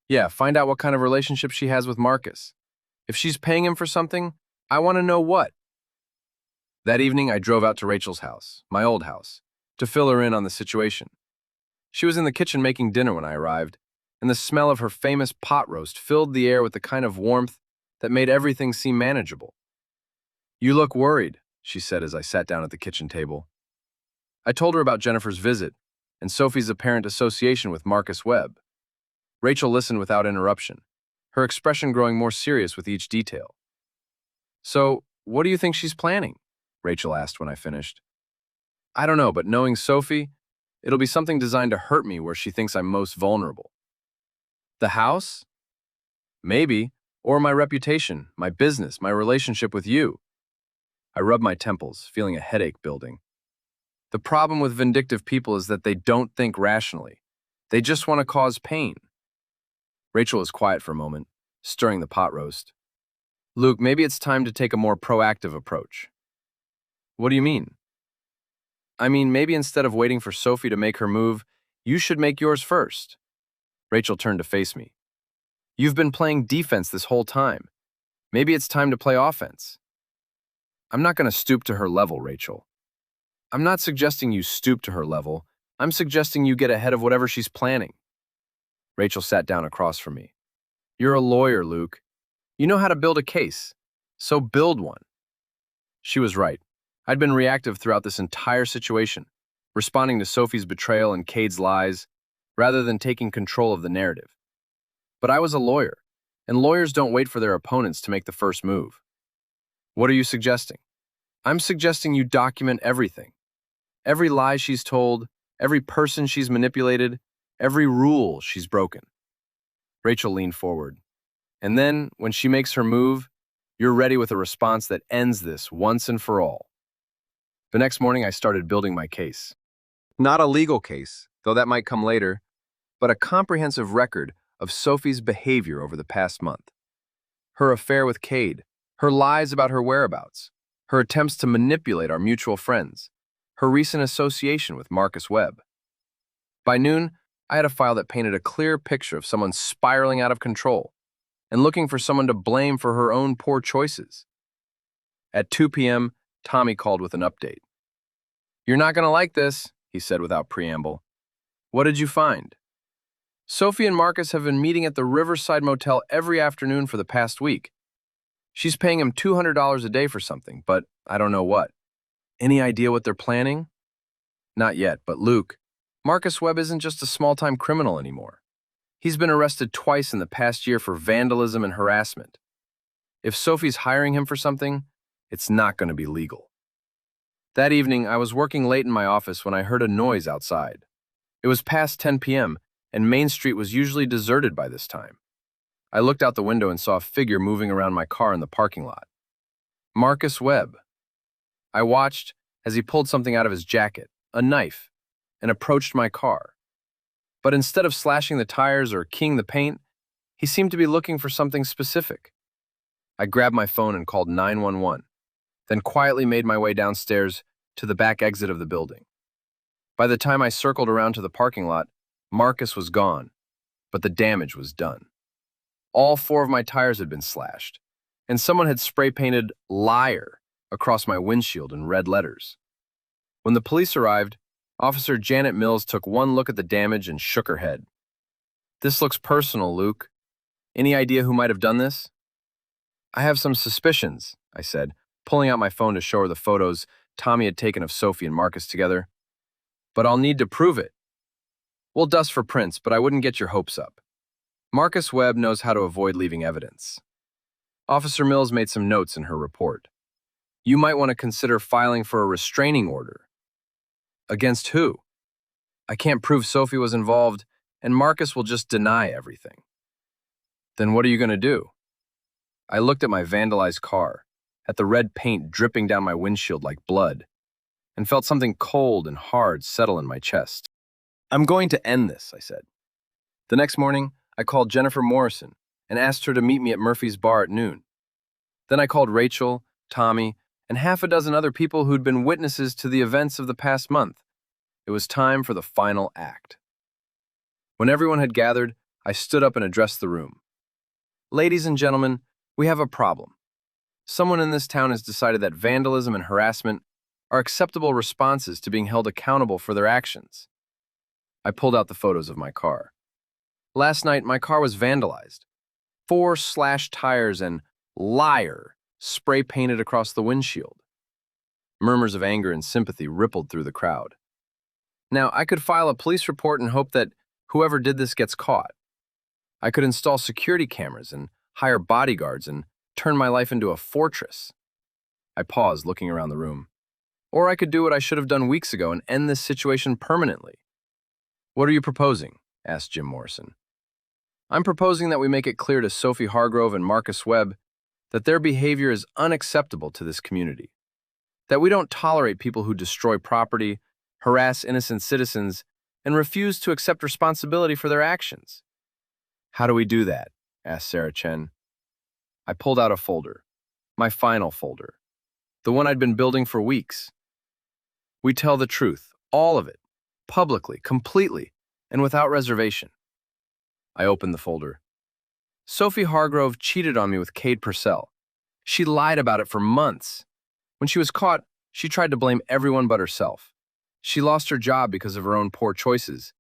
Yeah, find out what kind of relationship she has with Marcus. If she's paying him for something, I want to know what. That evening, I drove out to Rachel's house, my old house, to fill her in on the situation. She was in the kitchen making dinner when I arrived, and the smell of her famous pot roast filled the air with the kind of warmth that made everything seem manageable. You look worried, she said as I sat down at the kitchen table. I told her about Jennifer's visit and Sophie's apparent association with Marcus Webb. Rachel listened without interruption, her expression growing more serious with each detail. So, what do you think she's planning? Rachel asked when I finished. I don't know, but knowing Sophie, it'll be something designed to hurt me where she thinks I'm most vulnerable. The house? Maybe, or my reputation, my business, my relationship with you. I rubbed my temples, feeling a headache building. The problem with vindictive people is that they don't think rationally. They just want to cause pain. Rachel was quiet for a moment, stirring the pot roast. Luke, maybe it's time to take a more proactive approach. What do you mean? I mean, maybe instead of waiting for Sophie to make her move, you should make yours first. Rachel turned to face me. You've been playing defense this whole time. Maybe it's time to play offense. I'm not going to stoop to her level, Rachel. I'm not suggesting you stoop to her level. I'm suggesting you get ahead of whatever she's planning. Rachel sat down across from me. You're a lawyer, Luke. You know how to build a case. So build one. She was right. I'd been reactive throughout this entire situation, responding to Sophie's betrayal and Cade's lies, rather than taking control of the narrative. But I was a lawyer, and lawyers don't wait for their opponents to make the first move. What are you suggesting? I'm suggesting you document everything. Every lie she's told, every person she's manipulated, every rule she's broken. Rachel leaned forward. And then, when she makes her move, you're ready with a response that ends this once and for all. The next morning, I started building my case. Not a legal case, though that might come later, but a comprehensive record of Sophie's behavior over the past month. Her affair with Cade, her lies about her whereabouts, her attempts to manipulate our mutual friends, her recent association with Marcus Webb. By noon, I had a file that painted a clear picture of someone spiraling out of control and looking for someone to blame for her own poor choices. At 2 p.m., Tommy called with an update. "You're not going to like this," he said without preamble. "What did you find?" "Sophie and Marcus have been meeting at the Riverside Motel every afternoon for the past week. She's paying him $200 a day for something, but I don't know what. Any idea what they're planning?" "Not yet, but Luke, Marcus Webb isn't just a small-time criminal anymore. He's been arrested twice in the past year for vandalism and harassment. If Sophie's hiring him for something, it's not going to be legal." That evening, I was working late in my office when I heard a noise outside. It was past 10 p.m., and Main Street was usually deserted by this time. I looked out the window and saw a figure moving around my car in the parking lot. Marcus Webb. I watched as he pulled something out of his jacket, a knife, and approached my car. But instead of slashing the tires or keying the paint, he seemed to be looking for something specific. I grabbed my phone and called 911, then quietly made my way downstairs to the back exit of the building. By the time I circled around to the parking lot, Marcus was gone, but the damage was done. All 4 of my tires had been slashed, and someone had spray-painted "liar" across my windshield in red letters. When the police arrived, Officer Janet Mills took one look at the damage and shook her head. "This looks personal, Luke. Any idea who might have done this?" "I have some suspicions," I said, pulling out my phone to show her the photos Tommy had taken of Sophie and Marcus together. "But I'll need to prove it." "We'll dust for prints, but I wouldn't get your hopes up. Marcus Webb knows how to avoid leaving evidence." Officer Mills made some notes in her report. "You might want to consider filing for a restraining order." "Against who?" "I can't prove Sophie was involved, and Marcus will just deny everything." "Then what are you going to do?" I looked at my vandalized car, at the red paint dripping down my windshield like blood, and felt something cold and hard settle in my chest. "I'm going to end this," I said. The next morning, I called Jennifer Morrison and asked her to meet me at Murphy's Bar at noon. Then I called Rachel, Tommy, and half a dozen other people who'd been witnesses to the events of the past month. It was time for the final act. When everyone had gathered, I stood up and addressed the room. "Ladies and gentlemen, we have a problem. Someone in this town has decided that vandalism and harassment are acceptable responses to being held accountable for their actions." I pulled out the photos of my car. "Last night, my car was vandalized. 4 slashed tires and 'liar' spray-painted across the windshield." Murmurs of anger and sympathy rippled through the crowd. Now, I could file a police report and hope that whoever did this gets caught. I could install security cameras and hire bodyguards and turn my life into a fortress. I paused, looking around the room. Or I could do what I should have done weeks ago and end this situation permanently. "What are you proposing?" asked Jim Morrison. "I'm proposing that we make it clear to Sophie Hargrove and Marcus Webb that their behavior is unacceptable to this community, that we don't tolerate people who destroy property, harass innocent citizens, and refuse to accept responsibility for their actions." "How do we do that?" asked Sarah Chen. I pulled out a folder, my final folder, the one I'd been building for weeks. "We tell the truth, all of it, publicly, completely, and without reservation." I opened the folder. "Sophie Hargrove cheated on me with Cade Purcell. She lied about it for months. When she was caught, she tried to blame everyone but herself. She lost her job because of her own poor choices,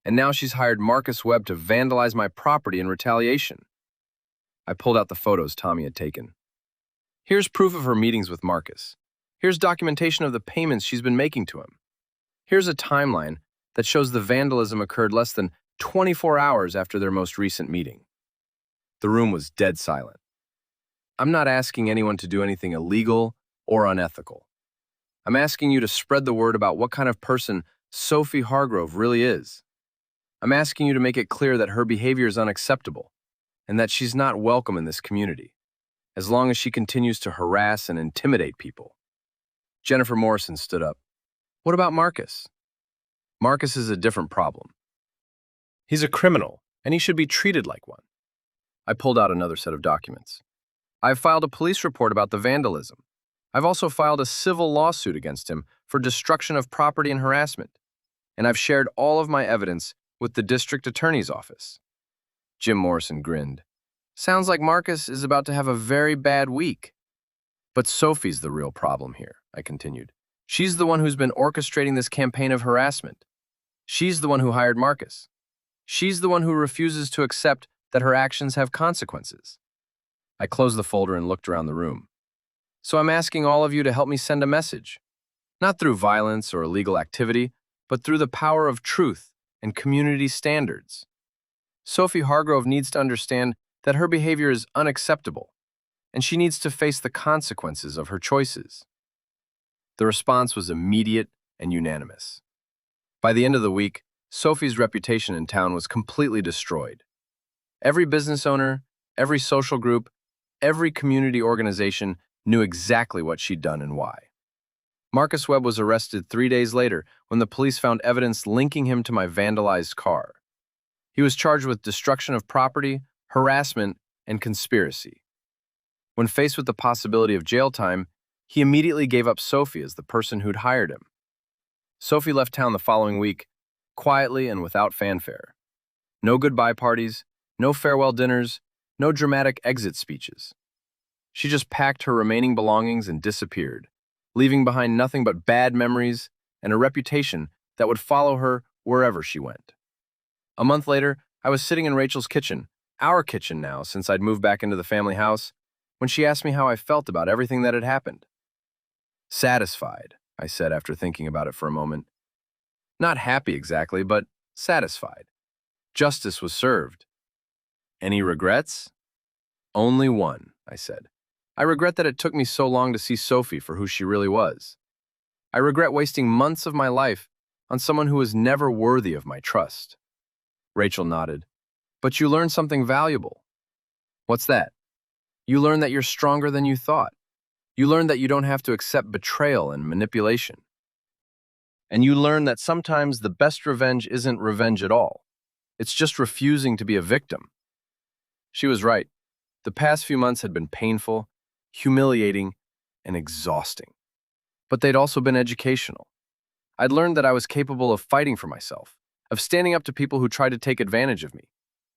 and now she's hired Marcus Webb to vandalize my property in retaliation." I pulled out the photos Tommy had taken. "Here's proof of her meetings with Marcus. Here's documentation of the payments she's been making to him. Here's a timeline that shows the vandalism occurred less than 24 hours after their most recent meeting." The room was dead silent. "I'm not asking anyone to do anything illegal or unethical. I'm asking you to spread the word about what kind of person Sophie Hargrove really is. I'm asking you to make it clear that her behavior is unacceptable and that she's not welcome in this community, as long as she continues to harass and intimidate people." Jennifer Morrison stood up. "What about Marcus?" "Marcus is a different problem. He's a criminal, and he should be treated like one." I pulled out another set of documents. "I've filed a police report about the vandalism. I've also filed a civil lawsuit against him for destruction of property and harassment. And I've shared all of my evidence with the district attorney's office. Jim Morrison grinned. Sounds like Marcus is about to have a very bad week. But Sophie's the real problem here, I continued. She's the one who's been orchestrating this campaign of harassment. She's the one who hired Marcus. She's the one who refuses to accept that her actions have consequences. I closed the folder and looked around the room. So I'm asking all of you to help me send a message. Not through violence or illegal activity, but through the power of truth and community standards. Sophie Hargrove needs to understand that her behavior is unacceptable, and she needs to face the consequences of her choices. The response was immediate and unanimous. By the end of the week, Sophie's reputation in town was completely destroyed. Every business owner, every social group, every community organization knew exactly what she'd done and why. Marcus Webb was arrested 3 days later when the police found evidence linking him to my vandalized car. He was charged with destruction of property, harassment, and conspiracy. When faced with the possibility of jail time, he immediately gave up Sophie as the person who'd hired him. Sophie left town the following week, quietly and without fanfare. No goodbye parties, no farewell dinners, no dramatic exit speeches. She just packed her remaining belongings and disappeared, leaving behind nothing but bad memories and a reputation that would follow her wherever she went. A month later, I was sitting in Rachel's kitchen, our kitchen now since I'd moved back into the family house, when she asked me how I felt about everything that had happened. Satisfied, I said after thinking about it for a moment. Not happy exactly, but satisfied. Justice was served. Any regrets? Only one, I said. I regret that it took me so long to see Sophie for who she really was. I regret wasting months of my life on someone who was never worthy of my trust. Rachel nodded. But you learned something valuable. What's that? You learned that you're stronger than you thought. You learned that you don't have to accept betrayal and manipulation. And you learned that sometimes the best revenge isn't revenge at all. It's just refusing to be a victim. She was right. The past few months had been painful, humiliating, and exhausting. But they'd also been educational. I'd learned that I was capable of fighting for myself, of standing up to people who tried to take advantage of me,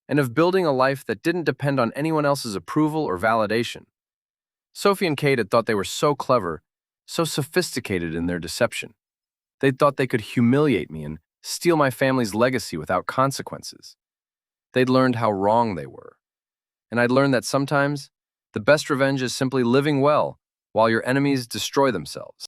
and of building a life that didn't depend on anyone else's approval or validation. Sophie and Kate had thought they were so clever, so sophisticated in their deception. They'd thought they could humiliate me and steal my family's legacy without consequences. They'd learned how wrong they were. And I'd learned that sometimes the best revenge is simply living well while your enemies destroy themselves.